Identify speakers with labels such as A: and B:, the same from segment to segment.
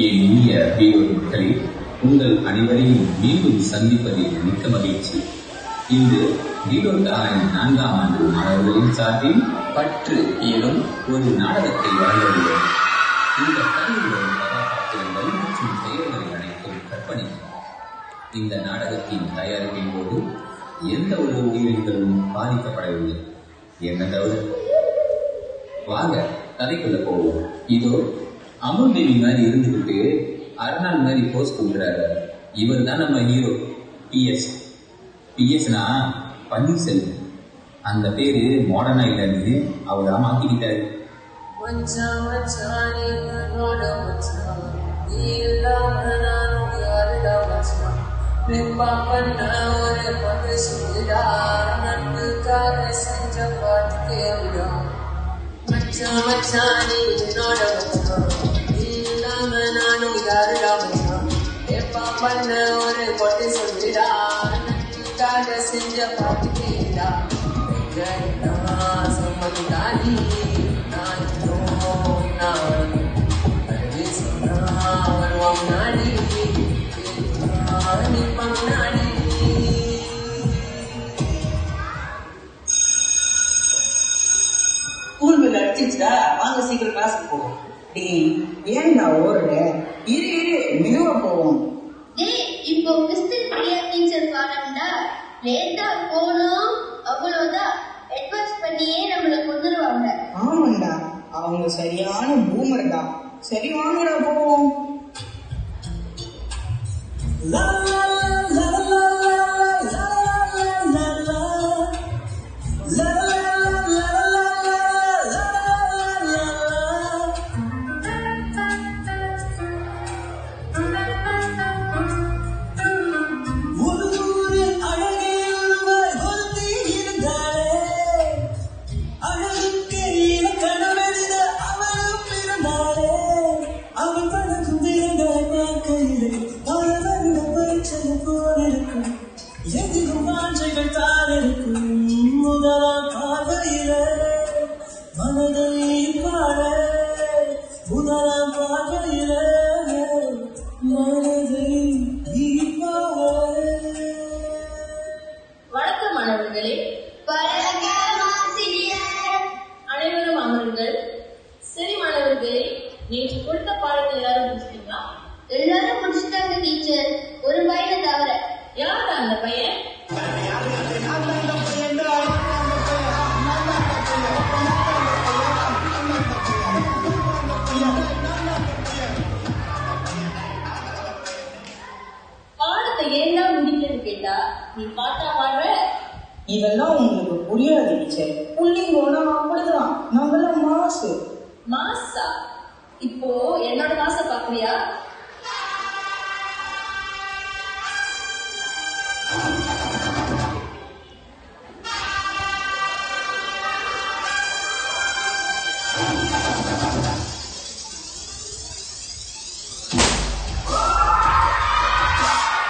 A: என் இனிய வீரர் மக்களே, உங்கள் அனைவரையும் மீண்டும் சந்திப்பதில் மிக்க மகிழ்ச்சி. இன்று வீரோட்டாய் 4ஆம் ஆண்டு மாணவர்களின் சார்பில் பற்று எனும் ஒரு நாடகத்தை வழங்கவுள்ளோம். இந்த கதையில் வரும் கதாபாத்திரங்கள் மற்றும் செயல்களை அனைத்தும் கற்பனை. இந்த நாடகத்தின் தயாரிப்பின் போது எந்த ஒரு உயிரினங்களும் பாதிக்கப்படவில்லை. என்ன தவிர. வாங்க கதைக்குள்ள போவோம். இதோ அமுல் பேபி மாதிரி இருந்துகிட்டு அர்னால் மாதிரி போஸ்ட் கொடுக்குறாரு. இவர் தான் நம்ம ஹீரோ. பிஎஸ்னா பன்னீர்செல்வம். அந்த பேரு மாடர்னா இல்லைன்னு அவரை மாத்திக்கிட்டாரு.
B: பண்ண ஒரு கொட்டு சொல்லிடா நன்றிக்காக செஞ்ச பாட்டு கேடா சம்மதி தாடி நான் சொன்னா வருவோம் நாடி நிற்பம் நாடி.
C: ஸ்கூல் பில் அடிச்சிச்சா, வாங்க சீக்கிரம் கிளாஸுக்கு போவோம். டேய் ஏன்டா ஓடுற? இரு மெதுவா போவோம்.
D: இப்போ மிஸ்டர் பிரியா டீச்சர் பாருங்கடா, லேட்டா போனோம் அவ்வளவுதான், அட்வைஸ் பண்ணியே நம்மள கொண்டுருவாங்க.
C: ஆமாண்டா, அவங்க சரியான பூமர்டா. சரி வாங்கடா போவோம்.
B: வணக்கம் மாணவர்களே. அனைவரும் அமருங்கள். சரி மாணவர்களே, நேற்று கொடுத்த பாடத்தை எல்லாரும் முடிச்சிட்டீங்களா?
D: எல்லாரும் முடிச்சுட்டாங்க டீச்சர், ஒரு பையனை தவிர.
B: யார் அந்த பையன்? பாடத்தை ஏண்டா முடிக்கிறது கேட்டா நீ பாட்டா பாடுற?
C: இதெல்லாம் உங்களுக்கு புரியாது டீச்சர். புள்ளிங்கோனா அப்படிதான், நம்மள மாசு.
B: மாசா? இப்போ என்னோட மாச பாக்குறியா?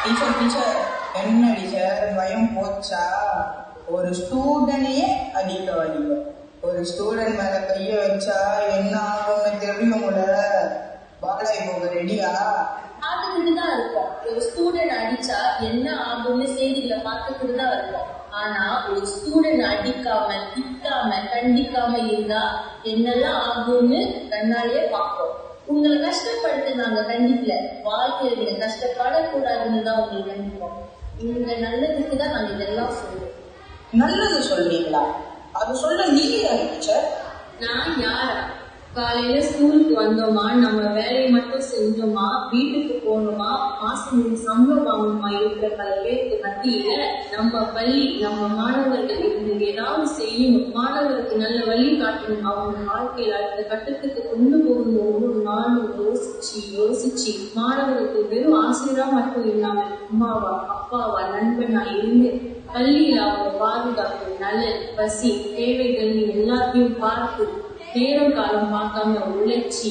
C: டீச்சர் என்ன டீச்சர், பயம் போச்சா? ஒரு ஸ்டூடெண்டையே அடிக்க வழிங்க. ஒரு ஸ்டூடெண்ட் மேல கைய வச்சா என்ன ஆகும்னு தெரியும்ல. பாலாய் போக ரெடியா?
B: பார்த்துக்கிட்டு தான் இருப்போம். ஒரு ஸ்டூடெண்ட் அடிச்சா என்ன ஆகும்னு செய்திகளை பார்த்துக்கிட்டு தான் இருப்போம். ஆனா ஒரு ஸ்டூடெண்ட் அடிக்காம திட்டாம கண்டிக்காம இருந்தா என்னெல்லாம் ஆகும்னு கண்ணாலேயே பார்ப்போம். உங்களை கஷ்டப்படுத்தினாங்க கண்டிக்கல, வாழ்க்கையில நீங்க கஷ்டப்படக்கூடாதுன்னு தான் உங்களை கண்டிப்போம். உங்க நல்லதுக்கு தான் நாங்க இதெல்லாம் சொல்லுவோம்.
C: நல்லது சொல்றீங்களா? அது சொல்ல நீங்க யாரு டீச்சர்?
B: நான் யாரா? காலையில ஸ்கூலுக்கு வந்தோமா, நம்ம வேலையை மட்டும் செஞ்சோமா, வீட்டுக்கு போனோமா, மாசம் சம்பளம் வாங்கணுமா இருக்கிற பல பேருக்கு மத்தியில நம்ம பள்ளி நம்ம மாணவர்கள் இருந்து ஏதாவது செய்யணும், மாணவருக்கு நல்ல வழி காட்டணும், அவங்க வாழ்க்கையில அடுத்த கட்டத்துக்கு கொண்டு போகணும். ஒவ்வொரு நாளும் யோசிச்சு மாணவருக்கு வெறும் ஆசிரியரா மட்டும் இல்லாம அம்மாவா அப்பாவா நண்பனா இருந்து பள்ளியில அவங்க பாதுகாப்பு, நலன், பசி, தேவைகள் எல்லாத்தையும் பார்த்து நேரம் காலம் பார்க்காம உழைச்சி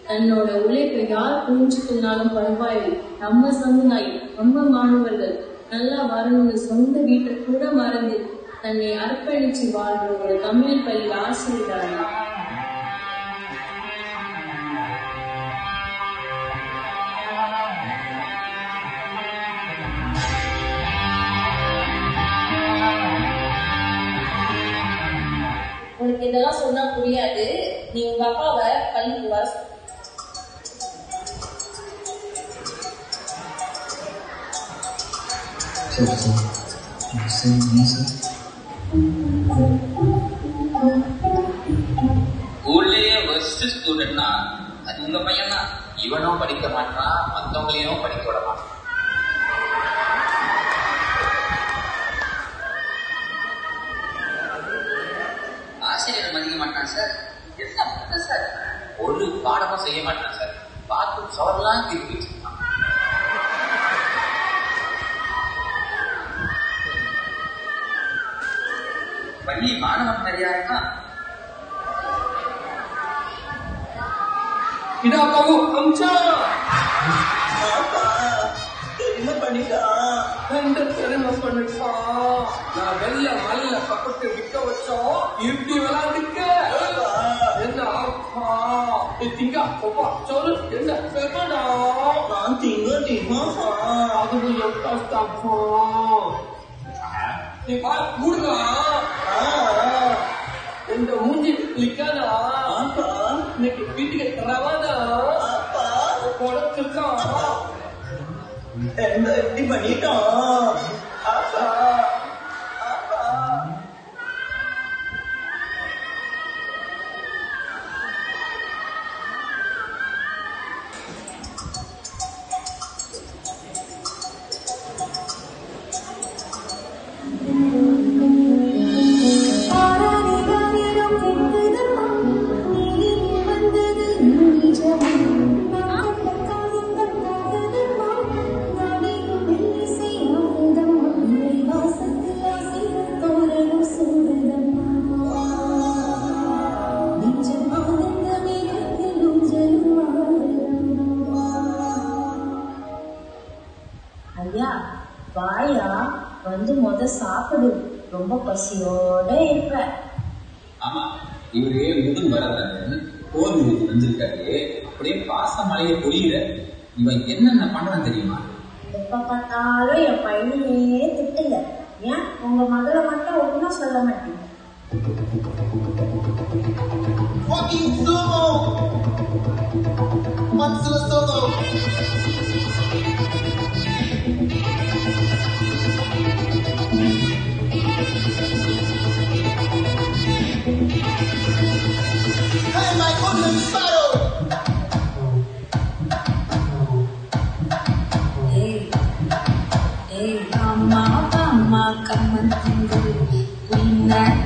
B: தன்னோட உழைப்பை யார் புரிஞ்சுக்கனாலும் பரவாயில்லை, நம்ம சமுதாயம் நம்ம மாணவர்கள் நல்லா வரணும்னு சொந்த வீட்டை கூட மறந்து தன்னை அர்ப்பணிச்சு வாழ்ற ஒரு தமிழ் பள்ளி ஆசிரியராக அப்பாவை பள்ளிக்கு வர சொல்லு.
A: ஸ்கூல்லேயே ஃபர்ஸ்ட் ஸ்டூடெண்ட்னா அது உங்க பையன் தான். இவனும் படிக்க மாட்டான், மற்றவங்களையும் படிக்க விட மாட்டான். ஆசிரியரை மதிக்க மாட்டான் சார். என்ன சார், ஒரு பாடமும் செய்ய மாட்டான் சார். பாத்ரூம் சவரெல்லாம் திருப்பி வச்சிருக்கான். பள்ளி மாணவன் நிறையா இருக்கான்.
C: என்ன பண்ணிட்டான்?
E: பெருமை பண்ணிட்டான். நான் வெள்ள மல்ல பக்கத்து விக்க வச்சோம். இப்படி விளையாண்டுக்க என்ன ஆப்பா திங்க சொல்லு. என்ன பெருமடா?
C: நான் திங்க
E: அது எப்பா நீ கூடுதா இந்த மூஞ்சி கிளிக்காதா? இன்னைக்கு வீட்டுக்கு ரவாதா குடச்சிருக்கான்.
C: என்ன எப்படி பண்ணிட்டான்?
F: ஐயா வாயா வந்து சாப்பிடு, ரொம்ப பசியோட இருப்ப.
A: ஆமா, இவரே முதல் வரன்னு போர் வந்திருக்காரு. அப்படியே பாச மழைய பொழியில இவன் என்னென்ன பண்றான் தெரியுமா?
F: எப்ப பார்த்தாலும் என் பையனையே திட்டுங்க. ஏன் உங்க மகளை மட்டும் ஒன்னும் சொல்ல மாட்டீங்க?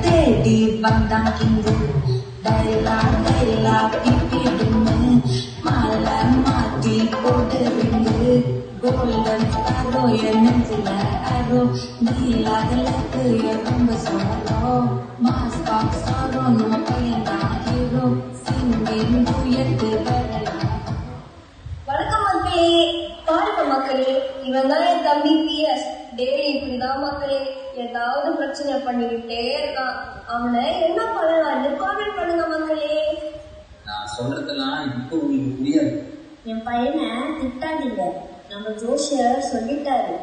G: தேடி வந்தாங்கிங்கு டைலா டைலா பிப்பிடுன்னு மாலை மாத்தி போடுறீங்க. கோல்டன் ஸ்டாரோ என் நெஞ்சில அரோ நீலாதலுக்கு ரொம்ப சாரோ மாஸ்காக் சாரோ நம்ம பையனா ஹீரோ சிங்கிங் உயர்த்து வரலாம்.
D: வணக்கம் மக்களே, பாருங்க மக்களே, இவன் தான் என் தம்பி PS. டெய்லி இப்படிதான் மக்களே, ஏதாவது பிரச்சனை பண்ணிக்கிட்டே இருக்கான். அவனை என்ன பண்ணலாம்னு காமெண்ட் பண்ணுங்க மக்களே.
A: நான் சொல்றதெல்லாம் இப்போ உங்களுக்கு புரியாது.
F: என் பையனை திட்டாதீங்க. நம்ம ஜோஷியர் சொல்லிட்டாரு,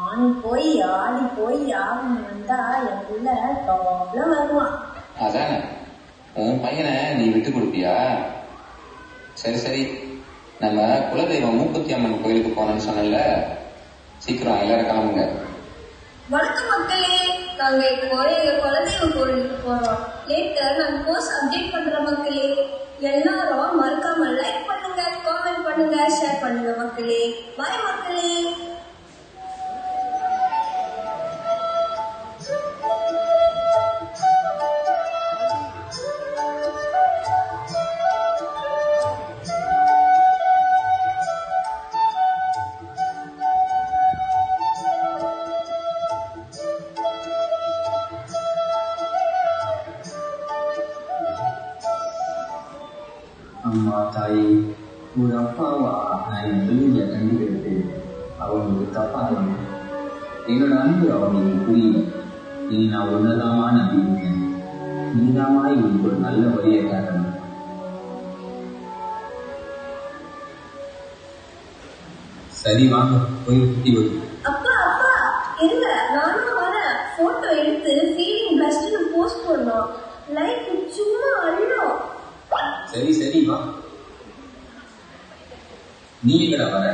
F: ஆணி போய் ஆடி போய் ஆவணம் வந்தா என் புள்ள டாப்ல வருவான்.
A: அதானே, உன் பையனை நீ விட்டு கொடுப்பியா? சரி சரி, நம்ம குலதெய்வம் மூக்குத்தி அம்மன் கோயிலுக்கு போனோம்னு சொன்னல, சீக்கிரம் எல்லாரும் கிளம்புங்க.
D: வணக்கம் மக்களே, நாங்க இப்போ எங்க குலதெய்வ கோயிலுக்கு போறோம். லேட்டர் நாங்க போஸ்ட் அப்டேட் பண்றோம் மக்களே. எல்லாரும் மறக்காம லைக் பண்ணுங்க, காமெண்ட் பண்ணுங்க, ஷேர் பண்ணுங்க மக்களே. பாய் மக்களே.
A: அம்மா தாயே, ஒரு அப்பாவா நான் என் பிள்ளைய கண்டுகிறது அவனுக்கு தப்பாக என்னோட அன்பு அவனுக்கு புரியும். இனி நான் ஒன்னதாமா நம்பியிருக்கேன். நீதாமா இவனுக்கு ஒரு நல்ல வழியை காட்டணும். சரி வாங்க போய் குட்டி வரும்.
D: அப்பா அப்பா இருங்க, நானும் வரேன். போட்டோ எடுத்து ஃபீலிங் பெஸ்ட்னு போஸ்ட் பண்ணோம். லைக் சும்மா அள்ளோம்.
A: சரி சரி வா. நீ எங்கடா வர?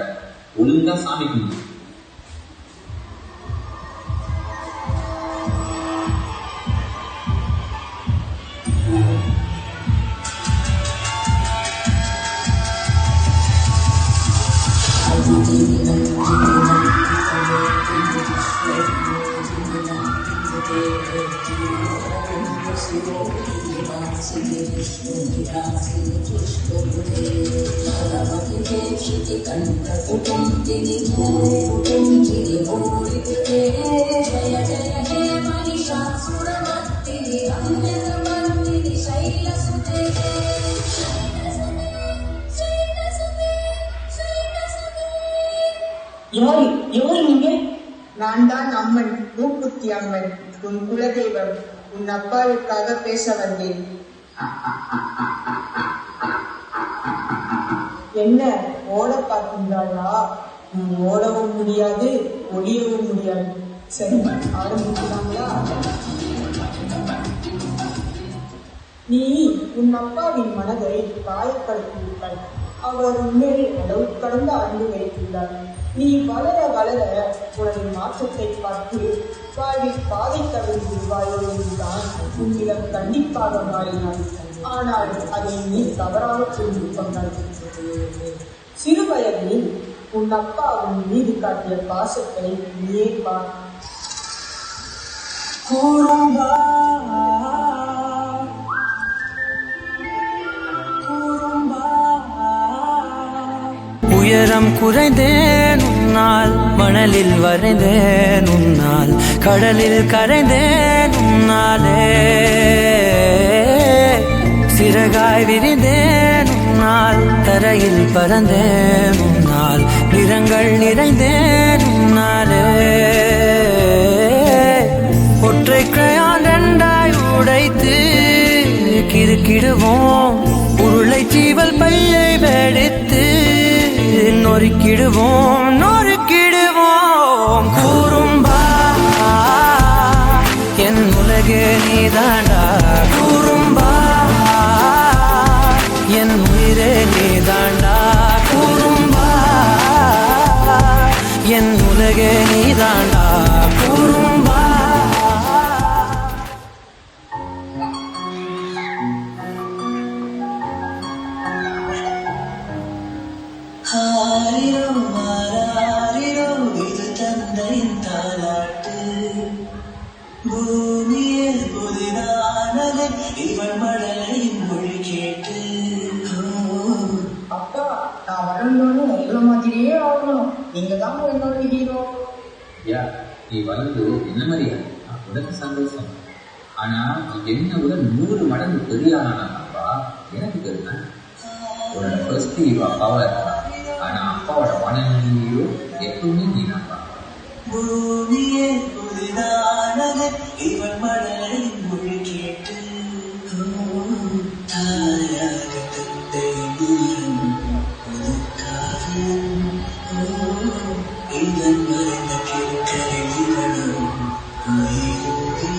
A: ஒழுங்கா சாமி கும்பிடு.
F: யாரு நீங்க?
C: நான் தான் அம்மன், மூக்குத்தி அம்மன், உன் குலதெய்வம். உன் அப்பாவுக்காக பேச வந்தேன். என்ன ஓட பார்த்தீங்களா? நீ ஓடவும் முடியாது, ஒளியவும் முடியாது. சரி, ஆரம்பிக்கலாங்களா? நீ உன் அப்பாவின் மனதை காயப்படுத்திவிட்டாய். அவர் உண்மையை அளவு கடந்த அன்பு வைத்துள்ளார். நீ வளர வளர உனது மாற்றத்தை பார்த்து வாழ்வில் பாதை கவிழ்ந்து விடுவாயோ என்றுதான் உன்னிடம் கண்டிப்பாக மாறினார். ஆனால் அதை நீ தவறாக புரிந்து கொண்டாய். சிறு வயதில் உன் அப்பா உன் மீது காட்டிய பாசத்தை நீயே பார்.
H: உயரம் குறைந்தேன் உன்னால், மணலில் வரைந்தேன் உன்னால், கடலில் கரைந்தேன் உன்னாலே, சிறகாய் விரிந்தேன் உன்னால், தரையில் பறந்தேன் உன்னால், நிறங்கள் நிறைந்தேன் உன்னாலே, ஒற்றை கிரையான் ரெண்டாய் உடைத்து கிடுக்கிடுவோம், உருளை சீவல் பையை வெடித்து நொறுக்கிடுவோம் நொறுக்கிடுவோம். கூறும்பா என் உலகே நீதாண்டா, கூறும்பா என் உயிரே நீதாண்டா, கூறும்பா என் உலகே நீதாண்டா, கூறும்பா.
I: ஆரிரோ மாறாரிரோ இது தந்தையின் தாலாட்டு, பூமியே புதிதானது இவள் மழலையின் மொழி கேட்டு.
C: அப்பா, நான் வளர்ந்தோன்னு உங்களை மாதிரியே ஆகணும். நீங்க தான் என்னோட ஹீரோ.
A: யா, நீ வளர்ந்து என்ன மாதிரியா? உனக்கு சந்தோஷம். ஆனா என்ன விட 100 மடங்கு பெரிய ஆனாப்பா எனக்கு தெரியுமா? உன்னோட ஃபர்ஸ்ட் ஹீரோ அப்பாவா இருக்கலாம். ஆனா அப்பாவோட மனநிலையோ எப்பவுமே நீதான்ப்பா.
I: பூமியே புதிதானது இவள் மழலையின் மொழி கேட்டு. தாயாக தந்தை தூரம் புதுக்காவியம், இதன் மறைந்த கிழக்கரை இவனும் உயிரோடு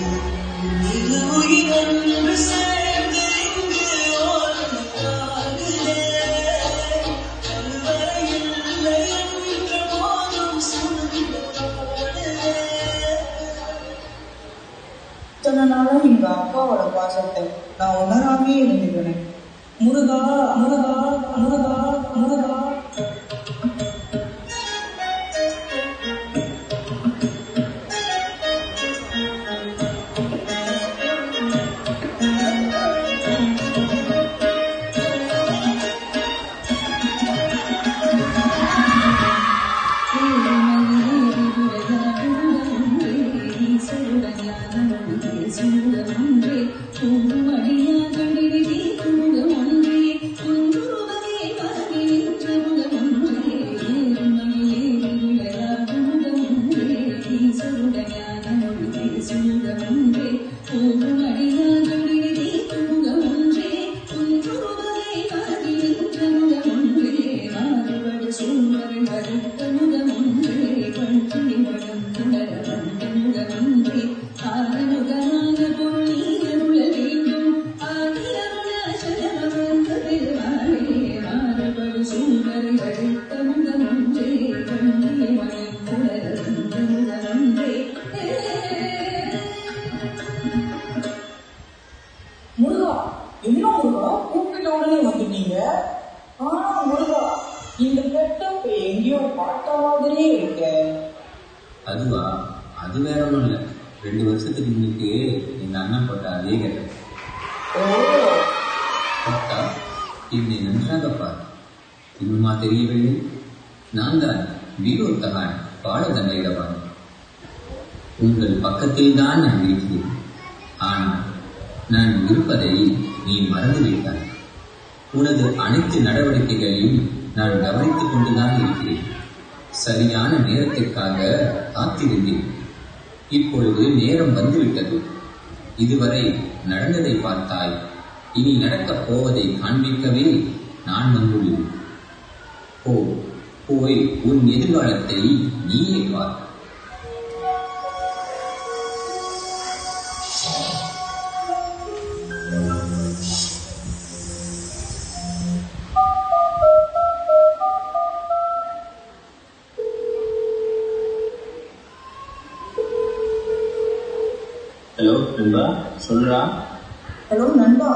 I: இது உயிரொன்று சேர்ந்து இங்கு ஓடுதே.
C: இத்தனை நாளும் எங்க அப்பாவோட பாசத்தை நான் உணராமே இருந்துக்கிறேன். முருகா முருகா முருகா முருகா.
B: ஆ
C: முருகா, என்ன முருகா கூப்பிட்ட உடனே வந்துட்டீங்க? முருகா, இந்த செட்டப் எங்கேயோ பார்த்த மாதிரியே இருக்க.
A: அதுவா? அது வேற ஒன்றும் இல்லை. 2 வருஷத்துக்கு முன்னுக்கு எங்க அண்ணன் போட்ட அதே கட்டம். பட்டா என்னை நன்றாக பார். இன்னுமா தெரியவில்லை? நான் தான் வீரூர் தகான் பாடதண்டையிடவான். உங்கள் பக்கத்தில் தான் நான் இருக்கிறேன். ஆனால் நான் இருப்பதை நீ மறந்துவிட்டாய். உனது அனைத்து நடவடிக்கைகளையும் நான் கவனித்துக் கொண்டுதான் இருக்கிறேன். சரியான நேரத்திற்காக காத்திருந்தேன். இப்பொழுது நேரம் வந்துவிட்டது. இதுவரை நடந்ததை பார்த்தாய். இனி நடக்கப் போவதை காண்பிக்கவே நான் வந்துள்ளேன். போய் உன் எதிர்காலத்தை நீயே பார். ஹலோ நண்பா, சொல்றா.
C: ஹலோ நண்பா,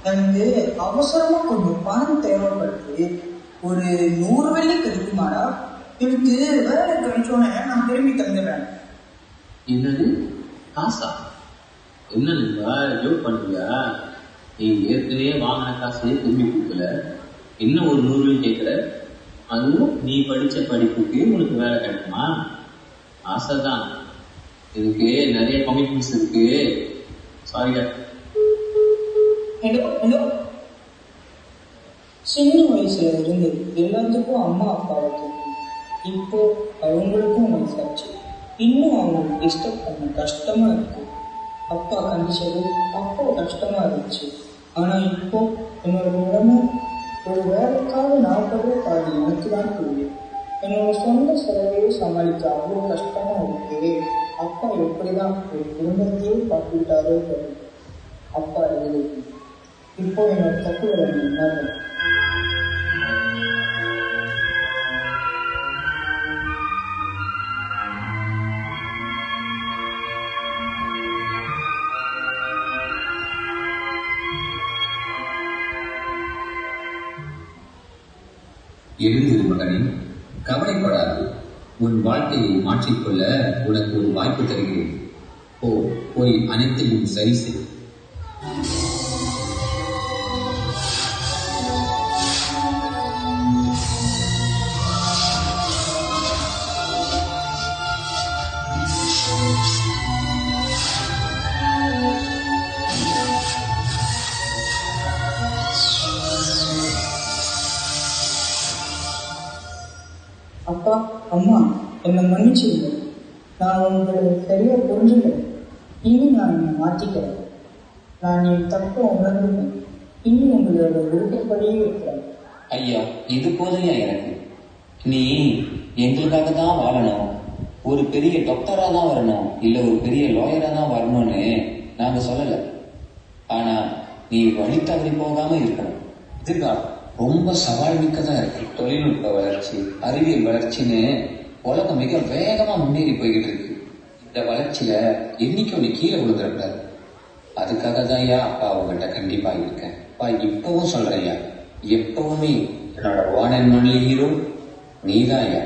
C: எனக்கு அவசரமா கொஞ்சம் பணம் தேவைப்படுது. ஒரு 100 வெள்ளி கிடைக்குமாடா? எனக்கு வேலை கிடைச்சோன்னே நான் திரும்பி தந்துடுறேன்.
A: என்னது காசா? என்ன நண்பா ஜோக் பண்ணுறியா? நீ ஏற்கனவே வாங்கின காசையே திரும்பி கொடுக்கல, என்ன ஒரு 100 கேட்குற? அதுவும் நீ படித்த படிப்புக்கு உனக்கு வேலை கிடைக்குமா? ஆசை தான், இதுக்கு நிறைய கமிட்மெண்ட்ஸ் இருக்கு. சாரிடா.
C: ஹலோ, சின்ன வயசுல இருந்து எல்லாத்துக்கும் அம்மா அப்பாவை தெரியும். இப்போ அவங்களுக்கும் வயசாச்சு. இன்னும் அவங்களுக்கு டிஸ்டர்ப் பண்ண கஷ்டமா இருக்கு. அப்பா கண்டிச்சது அப்போ கஷ்டமா இருந்துச்சு. ஆனா இப்போ என்னோட நிலைமை, ஒரு வேலைக்காக நான் படுற பாதி எனக்கு தான் புரியும். என்னோட சொந்த செலவையே சமாளிக்க அவ்வளோ கஷ்டமா இருக்கு. அப்பா எப்படிதான் ஒரு குடும்பத்தையே பார்த்துக்கிட்டாரோ தெரியும். அப்பா எழுதி இப்போ என்னோட தப்புகளை என்ன?
A: எழுந்திரு மகனே, கவலைப்படாது. உன் வாழ்க்கையை மாற்றிக்கொள்ள உனக்கு ஒரு வாய்ப்பு தருகிறேன். போய் அனைத்தையும் சரி செய்.
C: அப்பா, அம்மா, என்னை மன்னிச்சிருங்க. நான் உங்களை சரியா புரிஞ்சுக்கிறேன். இனி நான் என்னை மாற்றிக்கிறேன். நான் என் தப்பை உணர்ந்துட்டேன். இனி உங்களோட விருப்பப்படியே இருக்கிறேன்.
J: ஐயா, இது போதையா எனக்கு? நீ எங்களுக்காக தான் வாழணும், ஒரு பெரிய டாக்டரா தான் வரணும், இல்ல ஒரு பெரிய லாயரா தான் வரணும்னு நாங்க சொல்லல. ஆனா நீ வழி தவறி போகாம இருக்கணும். எதிர்காலம் ரொம்ப சவால் மிக்கதான் இருக்கு. தொழில்நுட்ப வளர்ச்சி, அறிவியல் வளர்ச்சின்னு உலகம் மிக வேகமா முன்னேறி போய்கிட்டு இருக்கு. இந்த வளர்ச்சியில என்னைக்கும் நீ கீழே விழுந்துடக்கூடாது. அதுக்காக தான் ஐயா அப்பா உங்கள்கிட்ட கண்டிப்பா இருக்கேன். அப்பா இப்பவும் சொல்றேன் ஐயா, எப்பவுமே என்னோட ஒன் அண்ட் ஒன்லி ஹீரோ நீதான் ஐயா.